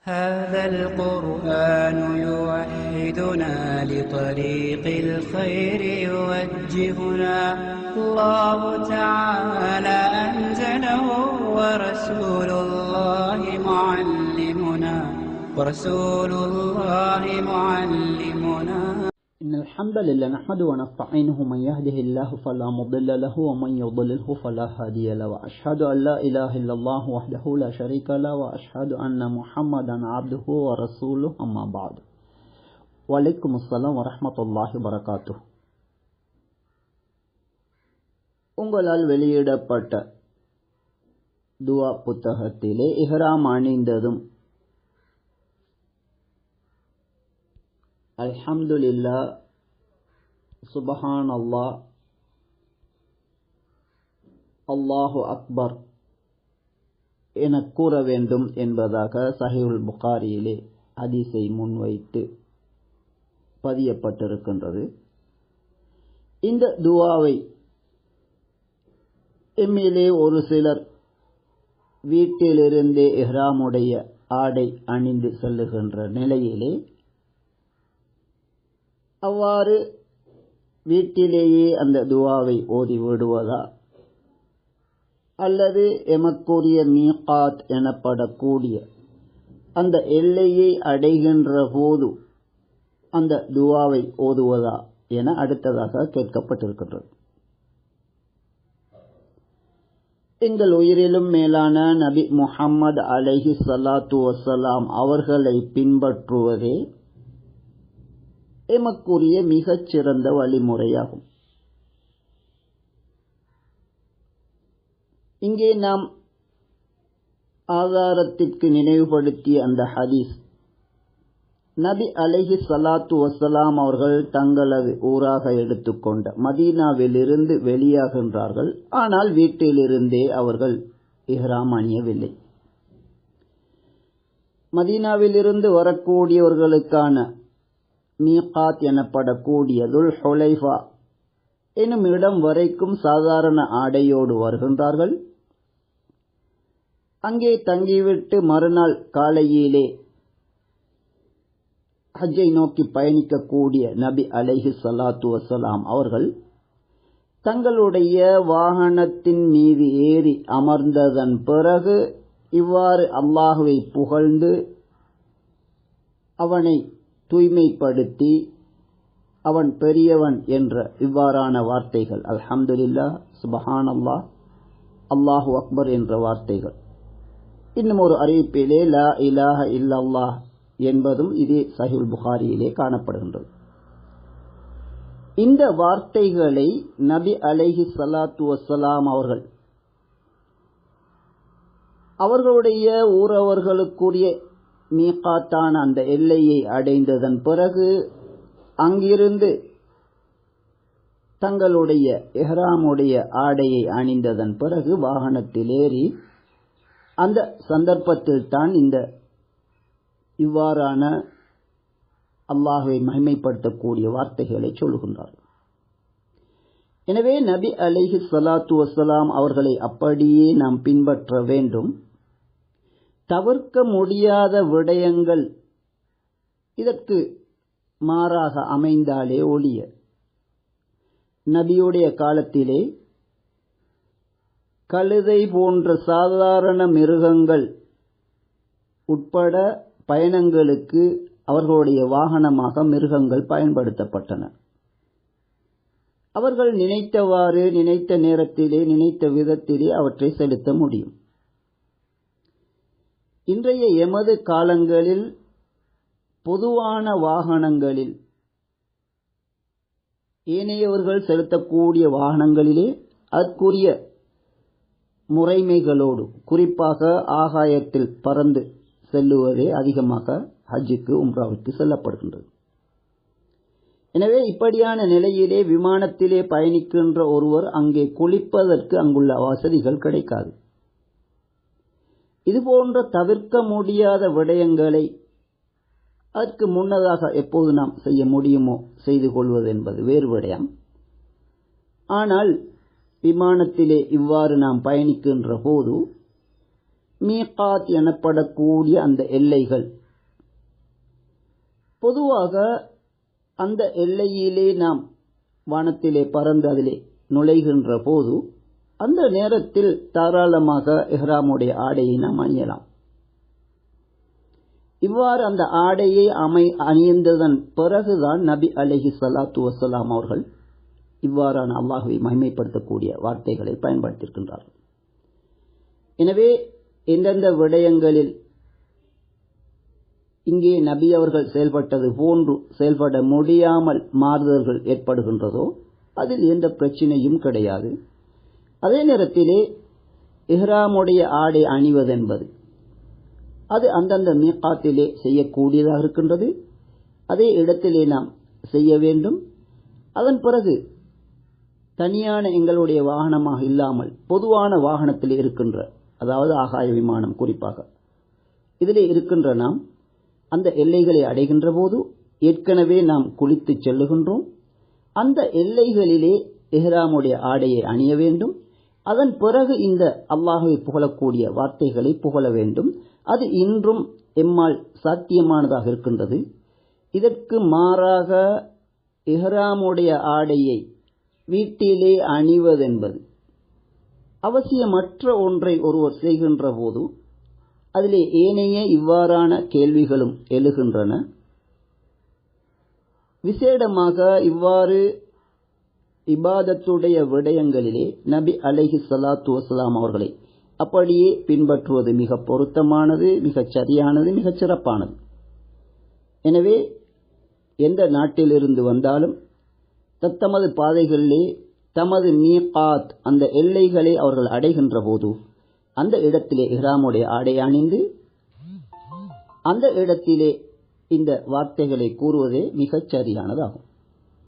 هذا القرآن يوحدنا لطريق الخير يوجهنا الله تعالى أنزله ورسول الله معلمنا إن الحمد لله نحمده ونستعينه من يهده الله فلا مضل له ومن يضلله فلا هادي له وأشهد أن لا إله إلا الله وحده لا شريك له وأشهد أن محمدا عبده ورسوله أما بعد وعليكم السلام ورحمة الله وبركاته. உங்களால் வெளியிடப்பட்ட துஆ புத்தகத்திலே இஹ்ராம் அணிந்ததும் அல்ஹம்துலில்லாஹ், சுப்ஹானல்லாஹ், அல்லாஹு அக்பர் என கூற வேண்டும் என்பதாக சஹீஹுல் புகாரியிலே ஹதீஸை முன்வைத்து பதியப்பட்டிருக்கின்றது. இந்த துஆவை எம்மிலே ஒரு சிலர் வீட்டிலிருந்தே இஹ்ராமுடைய ஆடை அணிந்து செல்லுகின்ற நிலையிலே அவ்வாறு வீட்டிலேயே அந்த துஆவை ஓதி விடுவதா அல்லது எமக்குரிய மீகாத் எனப்படக்கூடிய அந்த எல்லையை அடைகின்ற போது அந்த துஆவை ஓதுவதா என அடுத்ததாக கேட்கப்பட்டிருக்கின்றது. எங்கள் உயிரிலும் மேலான நபி முஹம்மது அலைஹி ஸலாத்து வஸ்ஸலாம் அவர்களை பின்பற்றுவதே எமக்குரிய மிகச் சிறந்த வழிமுறையாகும். இங்கே நாம் ஆதாரத்திற்கு நினைவுபடுத்திய அந்த ஹதீஸ், நபி அலைஹி ஸலாத்து வஸ்ஸலாம் அவர்கள் தங்களது ஊராக எடுத்துக்கொண்ட மதீனாவிலிருந்து வெளியாகின்றார்கள். ஆனால் வீட்டிலிருந்தே அவர்கள் இஹ்ராம் அணியவில்லை. மதீனாவிலிருந்து வரக்கூடியவர்களுக்கான மீகாத் எனப்படக்கூடிய துல் ஹுலைஃபா எனும் இடம் வரைக்கும் சாதாரண ஆடையோடு வருகின்றார்கள். அங்கே தங்கிவிட்டு மறுநாள் காலையிலே ஹஜ்ஜை நோக்கி பயணிக்கக்கூடிய நபி அலைஹி ஸலாத்து வஸ்ஸலாம் அவர்கள் தங்களுடைய வாகனத்தின் மீது ஏறி அமர்ந்ததன் பிறகு இவ்வாறு அல்லாஹுவை புகழ்ந்து அவனை தூய்மைப்படுத்தி அவன் பெரியவன் என்ற இவ்வாறான வார்த்தைகள், அல்ஹம்துலில்லாஹ், சுப்ஹானல்லாஹ், அல்லாஹு அக்பர் என்ற வார்த்தைகள், இன்னும் ஒரு அறிவிப்பிலே லா இலாஹ இல்லல்லாஹ் என்பதும் இதே சஹீஹுல் புகாரியிலே காணப்படுகின்றது. இந்த வார்த்தைகளை நபி அலைஹி ஸலாத்து வஸ்ஸலாம் அவர்களுடைய ஊரவர்களுக்குரிய மீகாத்தான அந்த எல்லையை அடைந்ததன் பிறகு அங்கிருந்து தங்களுடைய இஹ்ராமுடைய ஆடையை அணிந்ததன் பிறகு வாகனத்தில் ஏறி அந்த சந்தர்ப்பத்தில் தான் இந்த இவ்வாறான அல்லாஹ்வை மகிமைப்படுத்தக்கூடிய வார்த்தைகளை சொல்லுகின்றார்கள். எனவே நபி அலைஹி ஸலாத்து வஸ்ஸலாம் அவர்களை அப்படியே நாம் பின்பற்ற வேண்டும். தவிர்க்க முடியாத விடயங்கள் இதற்கு மாறாக அமைந்தாலே ஒழிய, நபியுடைய காலத்திலே கழுதை போன்ற சாதாரண மிருகங்கள் உட்பட பயணங்களுக்கு அவர்களுடைய வாகனமாக மிருகங்கள் பயன்படுத்தப்பட்டன. அவர்கள் நினைத்தவாறு நினைத்த நேரத்திலே நினைத்த விதத்திலே அவற்றை செலுத்த முடியும். இன்றைய எமது காலங்களில் பொதுவான வாகனங்களில் ஏனையவர்கள் செலுத்தக்கூடிய வாகனங்களிலே அதற்குரிய முறைமைகளோடு, குறிப்பாக ஆகாயத்தில் பறந்து செல்லுவதே அதிகமாக ஹஜ்ஜுக்கு உம்ராவுக்கு செல்லப்படுகின்றது. எனவே இப்படியான நிலையிலே விமானத்திலே பயணிக்கின்ற ஒருவர் அங்கே குளிப்பதற்கு அங்குள்ள வசதிகள் கிடைக்காது. இதுபோன்ற தவிர்க்க முடியாத விடயங்களை அதற்கு முன்னதாக எப்போது நாம் செய்ய முடியுமோ செய்து கொள்வது என்பது வேறு விடயம். ஆனால் விமானத்திலே இவ்வாறு நாம் பயணிக்கின்ற போது மீகாத் எனப்படக்கூடிய அந்த எல்லைகள், பொதுவாக அந்த எல்லையிலே நாம் வானத்திலே பறந்து அதிலே நுழைகின்ற போது அந்த நேரத்தில் தாராளமாக இஹ்ராமுடைய ஆடையை நாம் அணியலாம். இவ்வாறு அந்த ஆடையை அணிந்ததன் பிறகுதான் நபி அலைஹிஸ்ஸலாத்து வஸ்ஸலாம் அவர்கள் இவ்வாறான அல்லாஹ்வை மகிமைப்படுத்தக்கூடிய வார்த்தைகளை பயன்படுத்தியிருக்கின்றார்கள். எனவே எந்தெந்த விடயங்களில் இங்கே நபி அவர்கள் செயல்பட்டது போன்று செயல்பட முடியாமல் மாறுதல்கள் ஏற்படுகின்றதோ அதில் எந்த பிரச்சனையும் கிடையாது. அதே நேரத்திலே இஹ்ராமுடைய ஆடை அணிவதென்பது அது அந்தந்த மீகாத்திலே செய்யக்கூடியதாக இருக்கின்றது. அதே இடத்திலே நாம் செய்ய வேண்டும். அதன் பிறகு தனியான எங்களுடைய வாகனமாக இல்லாமல் பொதுவான வாகனத்தில் இருக்கின்ற, அதாவது ஆகாய விமானம் குறிப்பாக இதிலே இருக்கின்ற நாம் அந்த எல்லைகளை அடைகின்ற போது ஏற்கனவே நாம் குளித்து செல்லுகின்றோம். அந்த எல்லைகளிலே இஹ்ராமுடைய ஆடையை அணிய வேண்டும். அதன் பிறகு இந்த அல்லாஹ்வை புகழக்கூடிய வார்த்தைகளை புகழ வேண்டும். அது இன்றும் எம்மால் சாத்தியமானதாக இருக்கின்றது. இதற்கு மாறாக இஹ்ராமுடைய ஆடையை வீட்டிலே அணிவதென்பது அவசியமற்ற ஒன்றை ஒருவர் செய்கின்ற போது அதிலே ஏனைய இவ்வாறான கேள்விகளும் எழுகின்றன. விசேடமாக இவ்வாறு இபாதத்துடைய விடயங்களிலே நபி அலைஹிஸ்ஸலாத்து வஸ்ஸலாம் அவர்களை அப்படியே பின்பற்றுவது மிக பொருத்தமானது, மிகச் சரியானது, மிகச் சிறப்பானது. எனவே எந்த நாட்டிலிருந்து வந்தாலும் தத்தமது பாதைகளிலே தமது மீகாத் அந்த எல்லைகளை அவர்கள் அடைகின்ற போது அந்த இடத்திலே இஹ்ராமுடைய ஆடை அணிந்து அந்த இடத்திலே இந்த வார்த்தைகளை கூறுவதே மிகச் சரியானதாகும்.